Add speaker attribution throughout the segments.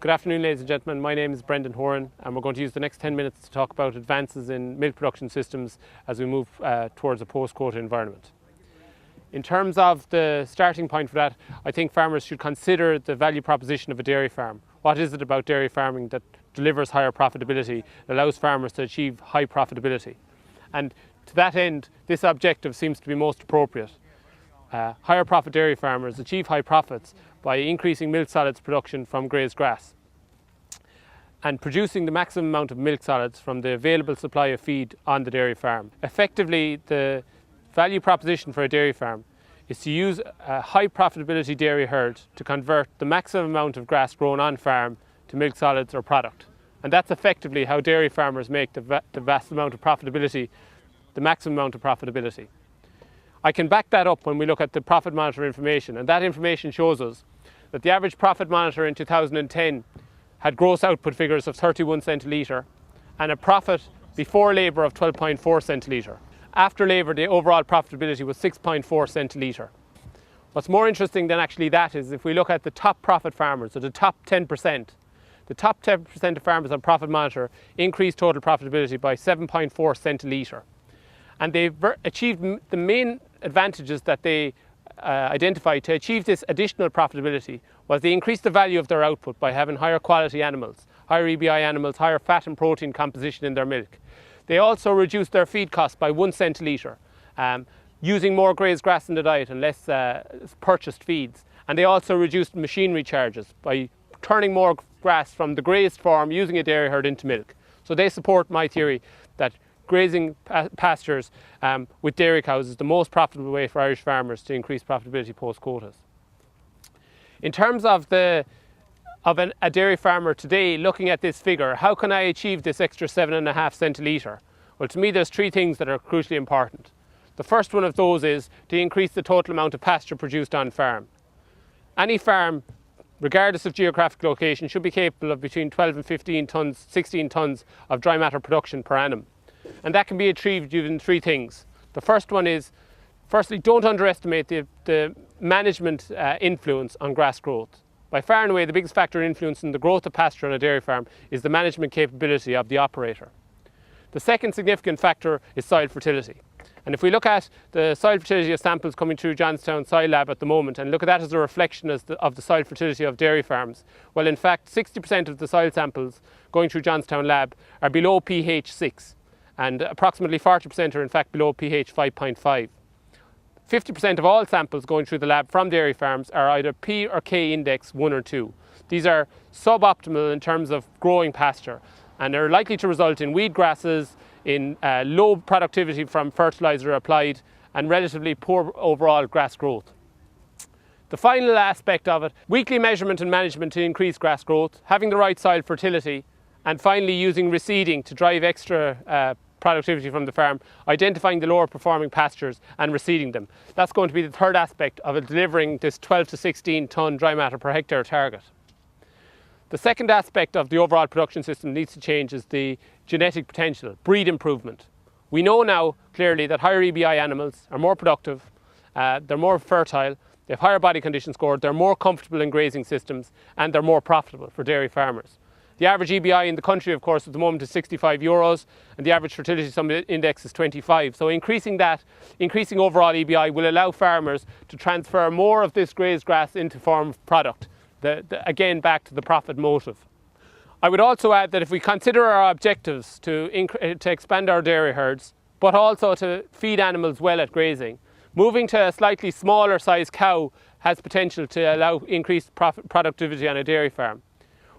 Speaker 1: Good afternoon, ladies and gentlemen. My name is Brendan Horan, and we're going to use the next 10 minutes to talk about advances in milk production systems as we move towards a post-quota environment. In terms of the starting point for that, I think farmers should consider the value proposition of a dairy farm. What is it about dairy farming that delivers higher profitability, that allows farmers to achieve high profitability? And to that end, this objective seems to be most appropriate. Higher profit dairy farmers achieve high profits by increasing milk solids production from grazed grass and producing the maximum amount of milk solids from the available supply of feed on the dairy farm. Effectively, the value proposition for a dairy farm is to use a high profitability dairy herd to convert the maximum amount of grass grown on farm to milk solids or product. And that's effectively how dairy farmers make the vast amount of profitability, the maximum amount of profitability. I can back that up when we look at the profit monitor information, and that information shows us that the average profit monitor in 2010 had gross output figures of 31 cent a litre and a profit before labour of 12.4 cent a litre. After labour, the overall profitability was 6.4 cent a litre. What's more interesting than actually that is if we look at the top profit farmers, or the top 10%, the top 10% of farmers on profit monitor increased total profitability by 7.4 cent a litre. And they've achieved the main advantages that they identified to achieve this additional profitability was they increased the value of their output by having higher quality animals, higher EBI animals, higher fat and protein composition in their milk. They also reduced their feed costs by 1 cent a litre, using more grazed grass in the diet and less purchased feeds. And they also reduced machinery charges by turning more grass from the grazed form using a dairy herd into milk. So they support my theory that grazing pastures with dairy cows is the most profitable way for Irish farmers to increase profitability post-quotas. In terms of a dairy farmer today looking at this figure, how can I achieve this extra 7.5 cent a litre? Well, to me there's three things that are crucially important. The first one of those is to increase the total amount of pasture produced on farm. Any farm, regardless of geographic location, should be capable of between 12 and 15 tonnes, 16 tonnes of dry matter production per annum. And that can be achieved using three things. The first one is, firstly, don't underestimate the management influence on grass growth. By far and away, the biggest factor influencing the growth of pasture on a dairy farm is the management capability of the operator. The second significant factor is soil fertility. And if we look at the soil fertility of samples coming through Johnstown Soil Lab at the moment and look at that as a reflection of the soil fertility of dairy farms, well, in fact, 60% of the soil samples going through Johnstown Lab are below pH 6. And approximately 40% are in fact below pH 5.5. 50% of all samples going through the lab from dairy farms are either P or K index 1 or 2. These are suboptimal in terms of growing pasture and are likely to result in weed grasses, in low productivity from fertiliser applied and relatively poor overall grass growth. The final aspect of it, weekly measurement and management to increase grass growth, having the right soil fertility, and finally using reseeding to drive extra productivity from the farm, identifying the lower performing pastures and reseeding them. That's going to be the third aspect of delivering this 12 to 16 tonne dry matter per hectare target. The second aspect of the overall production system needs to change is the genetic potential, breed improvement. We know now clearly that higher EBI animals are more productive, they're more fertile, they have higher body condition score, they're more comfortable in grazing systems and they're more profitable for dairy farmers. The average EBI in the country, of course, at the moment is €65 and the average fertility sum index is 25. So increasing overall EBI will allow farmers to transfer more of this grazed grass into form of product. Again, back to the profit motive. I would also add that if we consider our objectives to expand our dairy herds, but also to feed animals well at grazing, moving to a slightly smaller size cow has potential to allow increased productivity on a dairy farm.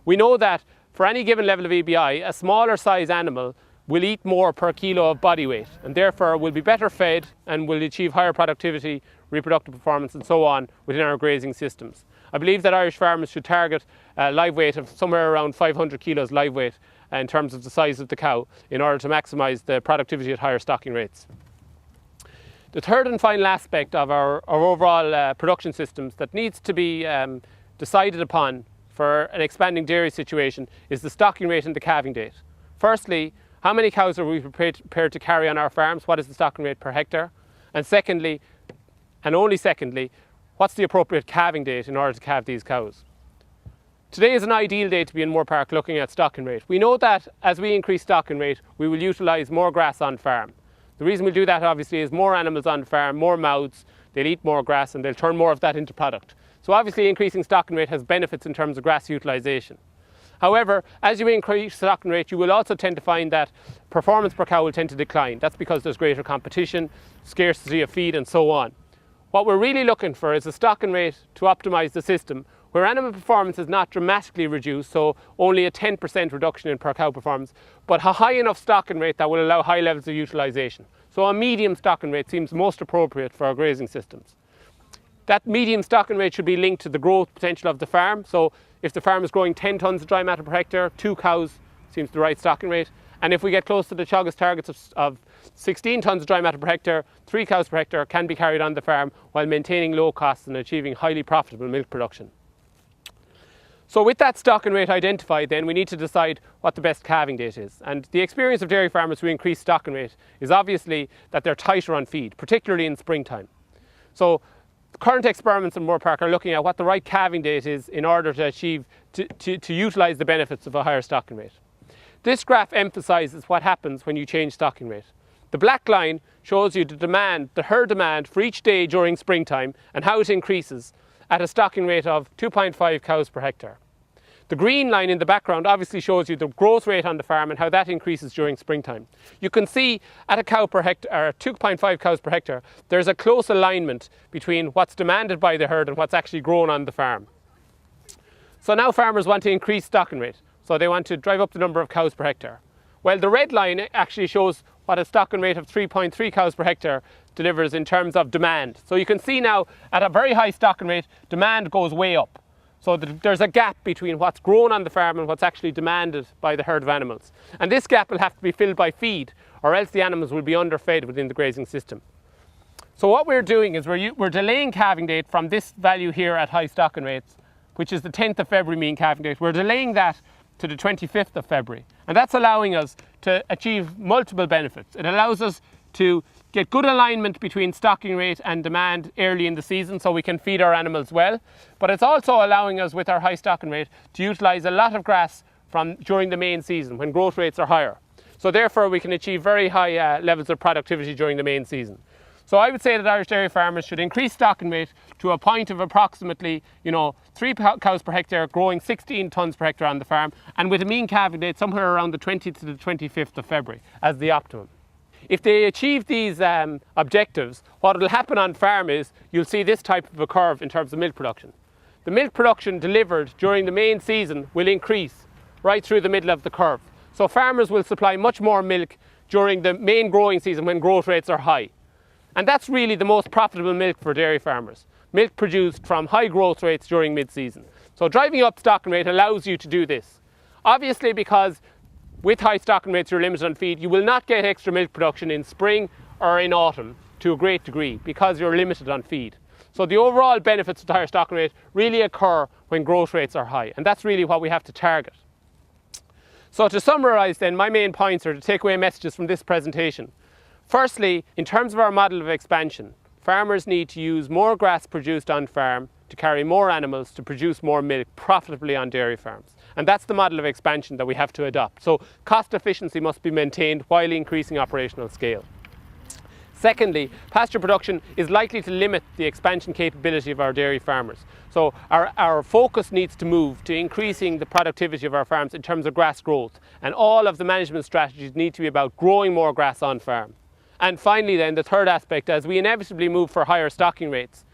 Speaker 1: We know that for any given level of EBI, a smaller size animal will eat more per kilo of body weight and therefore will be better fed and will achieve higher productivity, reproductive performance and so on within our grazing systems. I believe that Irish farmers should target a live weight of somewhere around 500 kilos live weight in terms of the size of the cow in order to maximise the productivity at higher stocking rates. The third and final aspect of our overall production systems that needs to be decided upon for an expanding dairy situation is the stocking rate and the calving date. Firstly, how many cows are we prepared to carry on our farms? What is the stocking rate per hectare? And secondly, and only secondly, what's the appropriate calving date in order to calve these cows? Today is an ideal day to be in Moore Park looking at stocking rate. We know that as we increase stocking rate, we will utilise more grass on farm. The reason we'll do that obviously is more animals on farm, more mouths, they'll eat more grass and they'll turn more of that into product. So obviously increasing stocking rate has benefits in terms of grass utilisation. However, as you increase stocking rate, you will also tend to find that performance per cow will tend to decline. That's because there's greater competition, scarcity of feed and so on. What we're really looking for is a stocking rate to optimise the system where animal performance is not dramatically reduced, so only a 10% reduction in per cow performance, but a high enough stocking rate that will allow high levels of utilisation. So a medium stocking rate seems most appropriate for our grazing systems. That medium stocking rate should be linked to the growth potential of the farm. So if the farm is growing 10 tonnes of dry matter per hectare, 2 cows seems the right stocking rate. And if we get close to the Teagasc targets of 16 tonnes of dry matter per hectare, 3 cows per hectare can be carried on the farm while maintaining low costs and achieving highly profitable milk production. So with that stocking rate identified, then we need to decide what the best calving date is. And the experience of dairy farmers who increase stocking rate is obviously that they're tighter on feed, particularly in springtime. So current experiments in Moore Park are looking at what the right calving date is in order to achieve, to utilise the benefits of a higher stocking rate. This graph emphasises what happens when you change stocking rate. The black line shows you the herd demand for each day during springtime and how it increases at a stocking rate of 2.5 cows per hectare. The green line in the background obviously shows you the growth rate on the farm and how that increases during springtime. You can see at a cow per hectare, or 2.5 cows per hectare, there's a close alignment between what's demanded by the herd and what's actually grown on the farm. So now farmers want to increase stocking rate, so they want to drive up the number of cows per hectare. Well, the red line actually shows what a stocking rate of 3.3 cows per hectare delivers in terms of demand. So you can see now at a very high stocking rate, demand goes way up. So there's a gap between what's grown on the farm and what's actually demanded by the herd of animals. And this gap will have to be filled by feed, or else the animals will be underfed within the grazing system. So what we're doing is we're delaying calving date from this value here at high stocking rates, which is the 10th of February mean calving date. We're delaying that to the 25th of February. And that's allowing us to achieve multiple benefits. It allows us to get good alignment between stocking rate and demand early in the season so we can feed our animals well. But it's also allowing us, with our high stocking rate, to utilise a lot of grass during the main season when growth rates are higher. So therefore we can achieve very high levels of productivity during the main season. So I would say that Irish dairy farmers should increase stocking rate to a point of approximately 3 cows per hectare, growing 16 tonnes per hectare on the farm, and with a mean calving date somewhere around the 20th to the 25th of February as the optimum. If they achieve these objectives, what will happen on farm is you'll see this type of a curve in terms of milk production. The milk production delivered during the main season will increase right through the middle of the curve. So farmers will supply much more milk during the main growing season when growth rates are high. And that's really the most profitable milk for dairy farmers. Milk produced from high growth rates during mid-season. So driving up stocking rate allows you to do this. Obviously, because with high stocking rates you're limited on feed, you will not get extra milk production in spring or in autumn to a great degree because you're limited on feed. So the overall benefits of the higher stocking rate really occur when growth rates are high, and that's really what we have to target. So to summarise then, my main points are to take away messages from this presentation. Firstly, in terms of our model of expansion, farmers need to use more grass produced on farm to carry more animals to produce more milk profitably on dairy farms. And that's the model of expansion that we have to adopt. So cost efficiency must be maintained while increasing operational scale. Secondly, pasture production is likely to limit the expansion capability of our dairy farmers. So our focus needs to move to increasing the productivity of our farms in terms of grass growth. And all of the management strategies need to be about growing more grass on farm. And finally then, the third aspect, as we inevitably move for higher stocking rates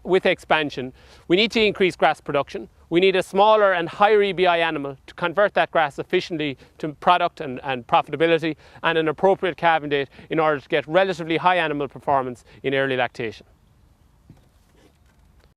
Speaker 1: with expansion, we need to increase grass production. We need a smaller and higher EBI animal to convert that grass efficiently to product and profitability, and an appropriate calving date in order to get relatively high animal performance in early lactation.